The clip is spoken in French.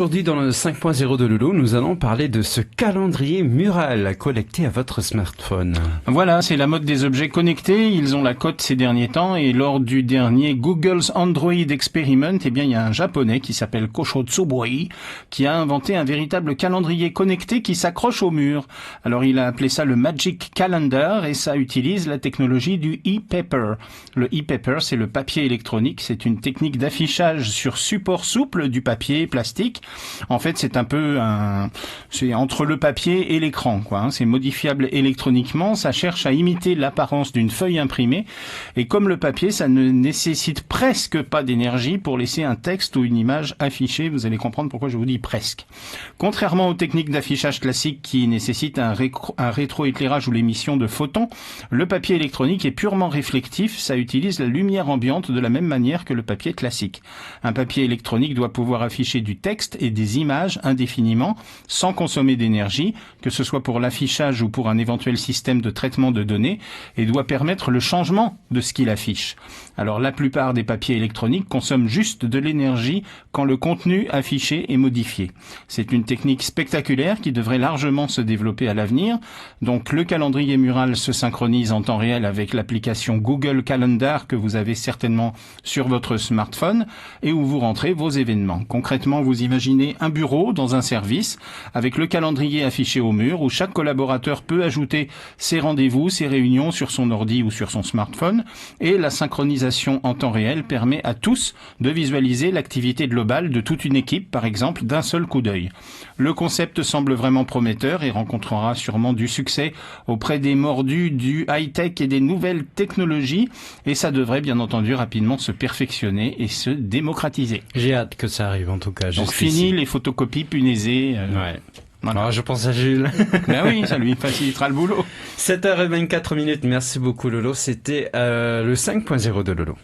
Aujourd'hui, dans le 5.0 de Lolo, nous allons parler de ce calendrier mural connecté à votre smartphone. Voilà, c'est la mode des objets connectés. Ils ont la cote ces derniers temps et lors du dernier Google's Android Experiment, il y a un japonais qui s'appelle Kosho Tsuboi qui a inventé un véritable calendrier connecté qui s'accroche au mur. Alors, il a appelé ça le Magic Calendar et ça utilise la technologie du e-paper. Le e-paper, c'est le papier électronique. C'est une technique d'affichage sur support souple du papier plastique. En fait, c'est c'est entre le papier et l'écran, quoi. C'est modifiable électroniquement. Ça cherche à imiter l'apparence d'une feuille imprimée. Et comme le papier, ça ne nécessite presque pas d'énergie pour laisser un texte ou une image affichée. Vous allez comprendre pourquoi je vous dis presque. Contrairement aux techniques d'affichage classiques qui nécessitent un rétroéclairage ou l'émission de photons, le papier électronique est purement réflectif. Ça utilise la lumière ambiante de la même manière que le papier classique. Un papier électronique doit pouvoir afficher du texte et des images indéfiniment, sans consommer d'énergie, que ce soit pour l'affichage ou pour un éventuel système de traitement de données, et doit permettre le changement de ce qu'il affiche. Alors la plupart des papiers électroniques consomment juste de l'énergie quand le contenu affiché est modifié. C'est une technique spectaculaire qui devrait largement se développer à l'avenir. Donc le calendrier mural se synchronise en temps réel avec l'application Google Calendar que vous avez certainement sur votre smartphone et où vous rentrez vos événements. Concrètement, vous imaginez un bureau dans un service avec le calendrier affiché au mur où chaque collaborateur peut ajouter ses rendez-vous, ses réunions sur son ordi ou sur son smartphone et la synchronisation en temps réel permet à tous de visualiser l'activité globale de toute une équipe, par exemple, d'un seul coup d'œil. Le concept semble vraiment prometteur et rencontrera sûrement du succès auprès des mordus du high-tech et des nouvelles technologies et ça devrait bien entendu rapidement se perfectionner et se démocratiser. J'ai hâte que ça arrive en tout cas. Donc fini les photocopies punaisées. Ouais. Voilà. Alors, je pense à Jules. Ben oui, ça lui facilitera le boulot. 7h24. Merci beaucoup Lolo. C'était le 5.0 de Lolo.